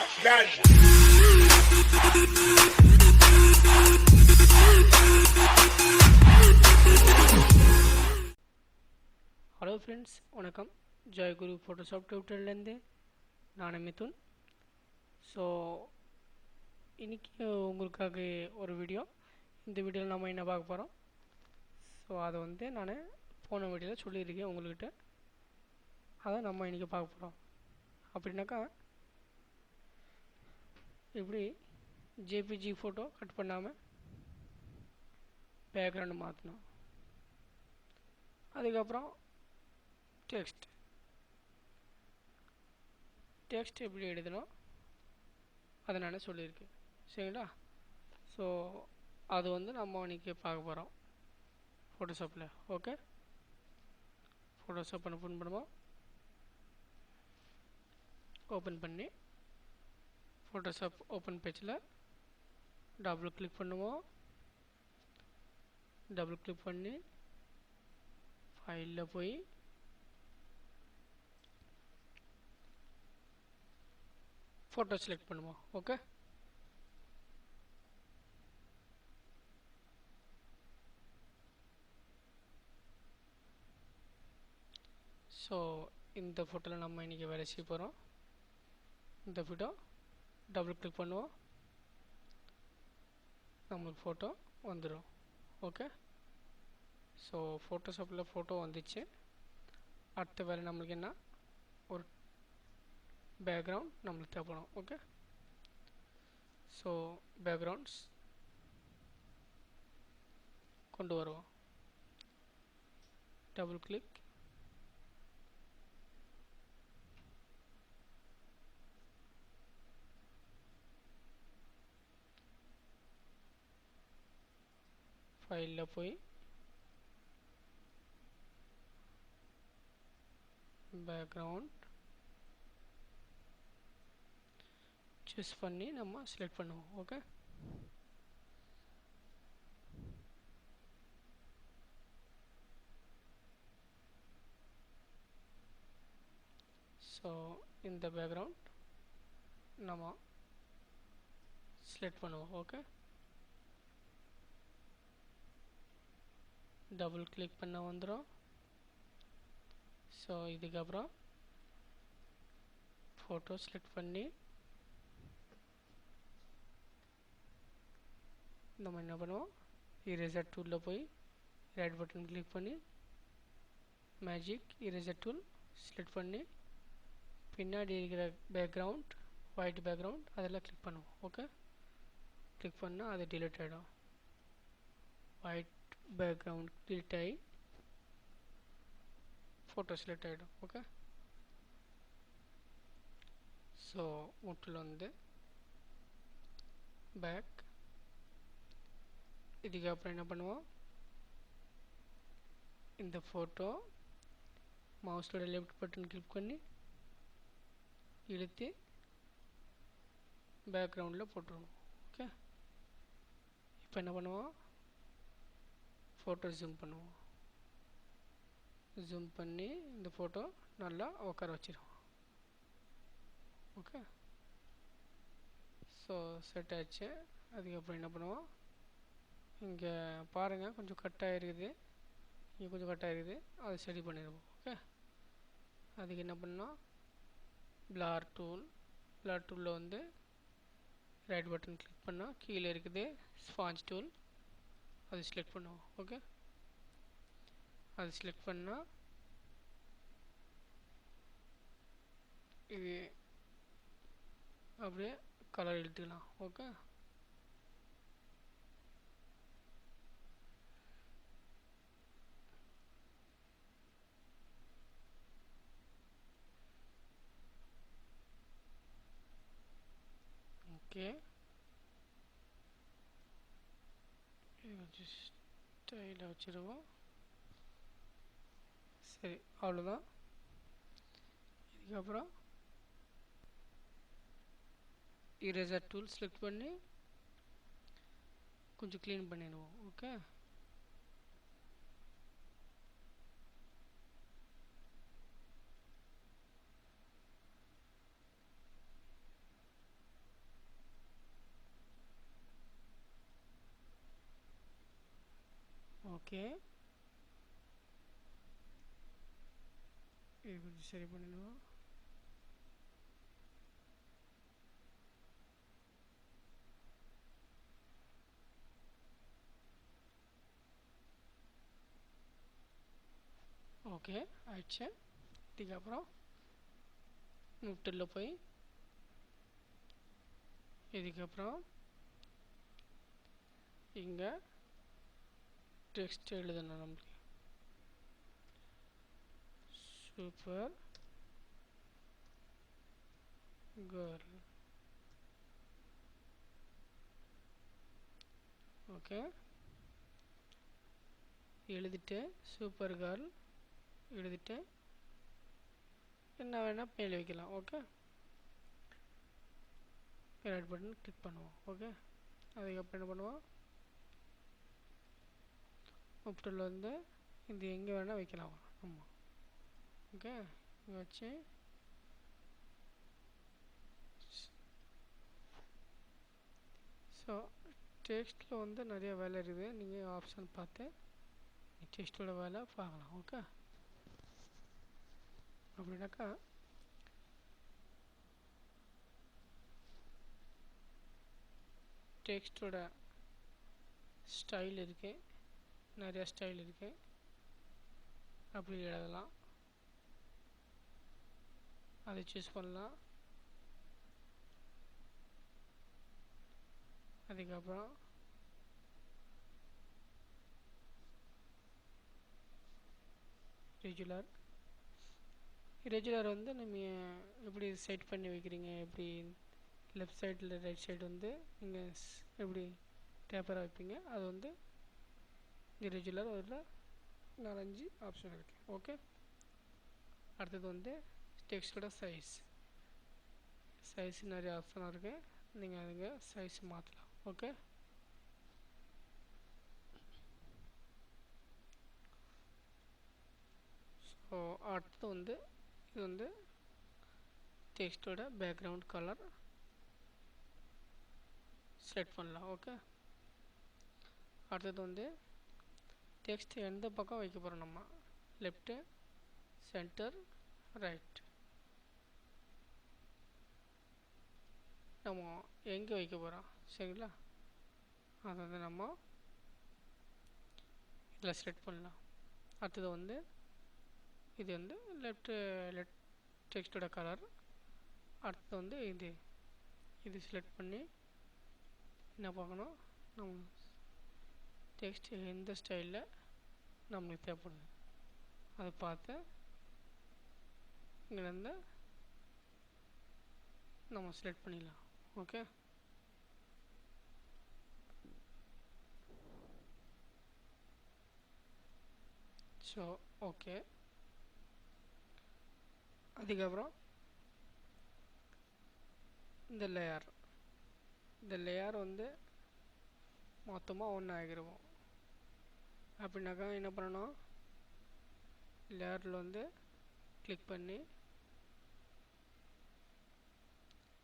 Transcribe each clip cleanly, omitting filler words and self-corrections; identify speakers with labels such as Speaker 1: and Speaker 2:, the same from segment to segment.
Speaker 1: Hello friends, வணக்கம். Jayaguru Photoshop டியூட்டர்லேருந்து நான் Mithun. So இன்றைக்கி உங்களுக்காக ஒரு வீடியோ. இந்த வீடியோவில் நம்ம என்ன பார்க்க போகிறோம்? ஸோ அதை நான் போன வீடியோவில் சொல்லியிருக்கேன் உங்கள்கிட்ட. அதை நம்ம இன்றைக்கி பார்க்க போகிறோம். அப்படின்னாக்கா எப்படி ஜேபிஜி ஃபோட்டோ கட் பண்ணாமல் பேக்ரவுண்டு மாற்றணும், அதுக்கப்புறம் டெக்ஸ்ட் எப்படி எழுதணும் அதை நான் சொல்லியிருக்கேன். சரிங்களா? ஸோ அது நம்ம இன்றைக்கி பார்க்க போகிறோம் ஃபோட்டோஷாப்பில். ஓகே, ஃபோட்டோஷாப் ஓப்பன் பண்ணுவோம். ஓப்பன் பண்ணி ஃபோட்டோஷாப் ஓப்பன் பேஜில் டபுள் கிளிக் பண்ணுவோம். டபுள் கிளிக் பண்ணி ஃபைலில் போய் ஃபோட்டோ செலக்ட் பண்ணுவோம். ஓகே, ஸோ இந்த ஃபோட்டோவில் நம்ம இன்றைக்கி வேலை செய்ய போகிறோம். இந்த ஃபோட்டோ டபுள் கிளிக் பண்ணுவோம், நம்மளுக்கு ஃபோட்டோ வந்துடும். ஓகே, ஸோ ஃபோட்டோஷாப்பில் ஃபோட்டோ வந்துச்சு. அடுத்த வேலை நம்மளுக்கு என்ன, ஒரு பேக்ரவுண்ட் நம்மளுக்கு தேவைப்படும். ஓகே, ஸோ பேக்ரவுண்ட்ஸ் கொண்டு வருவோம். டபுள் கிளிக், ஃபைலில் போய் பேக்ரவுண்ட் சூஸ் பண்ணி நம்ம செலக்ட் பண்ணுவோம். ஓகே, ஸோ இந்த பேக்ரவுண்ட் நம்ம செலக்ட் பண்ணுவோம். ஓகே, டபுள் கிளிக் பண்ண வந்துடும். ஸோ இதுக்கப்புறம் ஃபோட்டோ செலக்ட் பண்ணி நம்ம என்ன பண்ணுவோம், இரேசர் டூலில் போய் ரைட் பட்டன் கிளிக் பண்ணி மேஜிக் இரேசர் டூல் செலக்ட் பண்ணி பின்னாடி இருக்கிற பேக்ரவுண்ட், ஒயிட் பேக்ரவுண்ட் அதெல்லாம் கிளிக் பண்ணுவோம். ஓகே, கிளிக் பண்ணால் அது டிலீட் ஆகிடும். ஒயிட் பேக்ரவுண்ட் டிலீட் ஆகி ஃபோட்டோ செலக்ட் ஆகிடும். ஓகே, ஸோ முட்டில் பேக். இதுக்கப்புறம் என்ன பண்ணுவோம், இந்த ஃபோட்டோ மவுஸோட லெஃப்ட் பட்டன் கிளிக் பண்ணி இழுத்து பேக்ரவுண்டில் போட்டுருவோம். ஓகே, இப்போ என்ன பண்ணுவோம், ஃபோட்டோ ஜூம் பண்ணுவோம். ஜூம் பண்ணி இந்த ஃபோட்டோ நல்லா உட்கார வச்சிருவோம். ஓகே, ஸோ செட் ஆச்சு. அதுக்கப்புறம் என்ன பண்ணுவோம், இங்கே பாருங்கள் கொஞ்சம் கட் ஆகிருக்குது, இங்கே கொஞ்சம் கட் ஆகிருக்குது, அதை சரி பண்ணிடுவோம். ஓகே, அதுக்கு என்ன பண்ணோம், பிளார் டூலில் ரைட் பட்டன் கிளிக் பண்ணால் கீழே இருக்குது ஸ்பாஞ்ச் டூல், அது செலக்ட் பண்ணுவோம். ஓகே, அது செலக்ட் பண்ணால் இது அப்படியே கலர் எடுத்துக்கலாம். ஓகே, ஓகே, ஸ்டைலாக வச்சுருவோம். சரி, அவ்வளோதான். இதுக்கப்புறம் இரேசர் டூல் செலக்ட் பண்ணி கொஞ்சம் க்ளீன் பண்ணிடுவோம். ஓகே, ஓகே, இது கொஞ்சம் சரி பண்ணிடுவோம். ஓகே ஆயிடுச்சு. இதுக்கப்புறம் முட்டில் போய் இதுக்கப்புறம் இங்கே டெக்ஸ்ட் எழுதணும் நம்மளுக்கு. Super girl. ஓகே, எழுதிட்டு சூப்பர் கேர்ள் எழுதிட்டு என்ன வேணால் மேலே வைக்கலாம். ஓகே, ரைட் பட்டன் கிளிக் பண்ணுவோம். ஓகே, அதுக்கப்புறம் என்ன பண்ணுவோம், முப்டில் வந்து இது எங்கே வேணால் வைக்கலாம் நம்ம. ஓகே, இங்கே வச்சு ஸோ டெக்ஸ்ட்டில் வந்து நிறைய வேலை இருக்குது. நீங்கள் ஆப்ஷன் பார்த்து டெக்ஸ்ட்டோட வேலை பார்க்கலாம். ஓகே, அப்படின்னாக்கா டெக்ஸ்ட்டோட ஸ்டைல் இருக்குது, நிறையா ஸ்டைல் இருக்குது. அப்படி எழுதலாம், அதை சூஸ் பண்ணலாம். அதுக்கப்புறம் ரெகுலர் வந்து நம்ம எப்படி செட் பண்ணி வைக்கிறீங்க, எப்படி லெஃப்ட் சைடில் ரைட் சைடு வந்து நீங்கள் எப்படி டேப்பராக வைப்பீங்க, அது வந்து ரெகுலர் அதில் 4-5 ஆப்ஷன் இருக்குது. ஓகே, அடுத்தது வந்து டெக்ஸ்டோட சைஸ் நிறைய ஆப்ஷன் இருக்குது. நீங்கள் அதுங்க சைஸ் மாற்றலாம். ஓகே, ஸோ அடுத்து வந்து இது வந்து டெக்ஸ்டோட பேக்ரவுண்ட் கலர் செட் பண்ணலாம். ஓகே, அடுத்தது வந்து டெக்ஸ்ட் எந்த பக்கம் வைக்க போகிறோம், நம்ம லெஃப்ட்டு, சென்டர், ரைட், நம்ம எங்கே வைக்க போகிறோம். சரிங்களா, அதை வந்து நம்ம இதில் செலக்ட் பண்ணலாம். அடுத்தது வந்து இது வந்து லெஃப்ட் டெக்ஸ்டோட கலர். அடுத்தது வந்து இது செலக்ட் பண்ணி என்ன பார்க்கணும், நம்ம டெக்ஸ்ட் எந்த ஸ்டைலில் நம்மளுக்கு தேவைப்படுது அதை பார்த்து இங்கேருந்து நம்ம செலக்ட் பண்ணிடலாம். ஓகே, ஸோ ஓகே, அதுக்கப்புறம் இந்த லேயர் வந்து மொத்தமாக ஒன்று ஆகிடுவோம். அப்படின்னாக்கா என்ன பண்ணணும், லேயரில் வந்து கிளிக் பண்ணி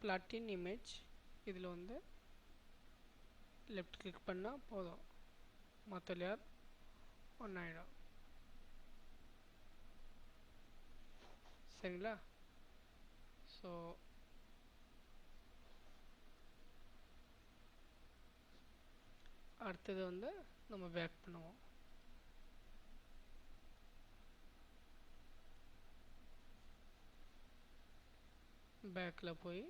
Speaker 1: பிளாட்டின் இமேஜ் இதில் வந்து லெஃப்ட் கிளிக் பண்ணால் போதும், மற்ற லேயர் ஒன்றாயிடும். சரிங்களா, ஸோ அடுத்தது வந்து நம்ம பேக் பண்ணுவோம். பேக்கில் போய்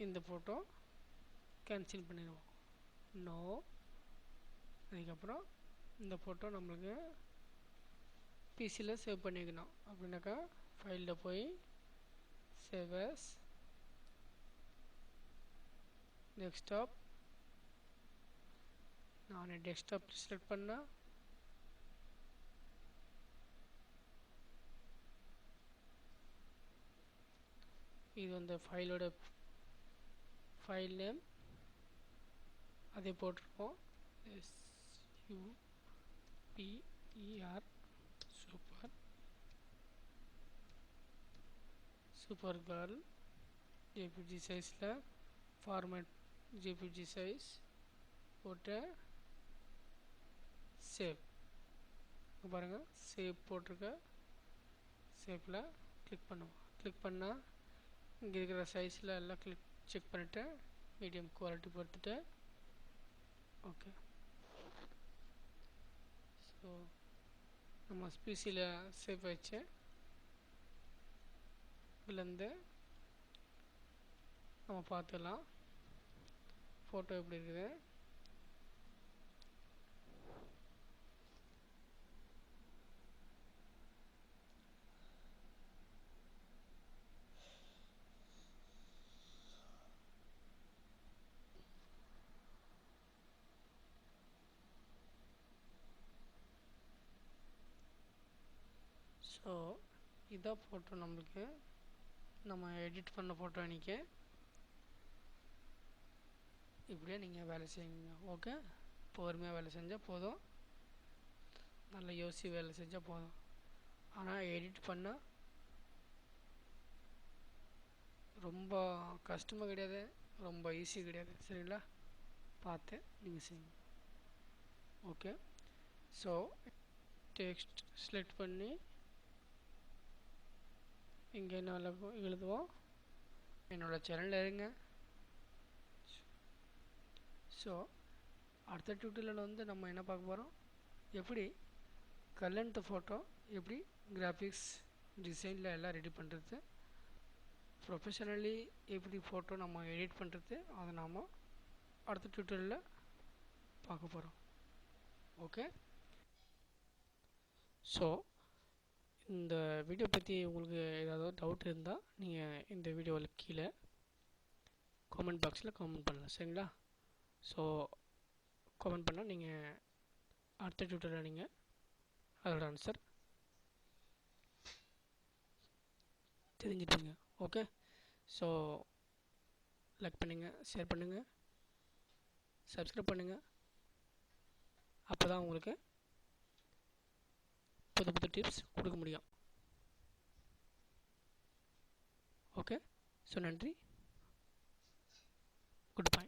Speaker 1: இந்த ஃபோட்டோ கேன்சல் பண்ணிடுவோம். நோ, அதுக்கப்புறம் இந்த ஃபோட்டோ நம்மளுக்கு பிசியில் சேவ் பண்ணிக்கணும். அப்படின்னாக்கா ஃபைலில் போய் சேவ் as, டெஸ்க்டாப், நான் டெஸ்க்டாப் செலக்ட் பண்ணால் இது வந்து ஃபைலோட ஃபைல் நேம் அதே போட்டிருப்போம், SUPER, சூப்பர் கேர்ள். ஜேபிஜி சைஸில் ஃபார்மேட் ஜேபிஜி சைஸ் போட்டு சேவ். பாருங்கள் சேவ் போட்டிருக்க. சேவில் கிளிக் பண்ணுவோம். கிளிக் பண்ணால் இங்கே இருக்கிற சைஸில் எல்லாம் செக் பண்ணிவிட்டு மீடியம் குவாலிட்டி பொறுத்துட்டு ஓகே. ஸோ நம்ம பிசியில் சேவ் ஆயிடுச்சு. இதுலேருந்து நம்ம பார்த்துக்கலாம் ஃபோட்டோ எப்படி இருக்குது. ஸோ இதான் ஃபோட்டோ நம்மளுக்கு நம்ம எடிட் பண்ண ஃபோட்டோ அன்றைக்கி. இப்படியே நீங்கள் வேலை செய்யுங்க. ஓகே, பொறுமையாக வேலை செஞ்சால் போதும், நல்லா யோசித்து வேலை செஞ்சால் போதும். ஆனால் எடிட் பண்ணால் ரொம்ப கஷ்டமாக கிடையாது, ரொம்ப ஈஸி கிடையாது. சரிங்களா, பார்த்து நீங்கள் செய்யுங்க. ஓகே, ஸோ டெக்ஸ்ட் செலக்ட் பண்ணி இங்கே என்ன எழுதுவோம், என்னோடய சேனலில் இருங்க. ஸோ அடுத்த டியூட்டோரியல் வந்து நம்ம என்ன பார்க்க போகிறோம், எப்படி கலண்ட் ஃபோட்டோ எப்படி கிராஃபிக்ஸ் டிசைனில் எல்லாம் ரெடி பண்ணுறது, ப்ரொஃபஷனலி எப்படி ஃபோட்டோ நம்ம எடிட் பண்ணுறது, அதை நாம் அடுத்த டியூட்டோரியலில் பார்க்க போகிறோம். ஓகே, ஸோ இந்த வீடியோ பற்றி உங்களுக்கு ஏதாவது டவுட் இருந்தால் நீங்கள் இந்த வீடியோவில் கீழே காமெண்ட் பாக்ஸில் காமெண்ட் பண்ணலாம். சரிங்களா, ஸோ காமெண்ட் பண்ணால் நீங்கள் அடுத்த டியூட்டோரியல் நீங்கள் அதோட ஆன்சர் தெரிஞ்சுப்பீங்க. ஓகே, ஸோ லைக் பண்ணுங்கள், ஷேர் பண்ணுங்கள், சப்ஸ்கிரைப் பண்ணுங்கள். அப்போ தான் உங்களுக்கு புது புது டிப்ஸ் கொடுக்க முடியும். ஓகே, ஸோ நன்றி, குட் பை.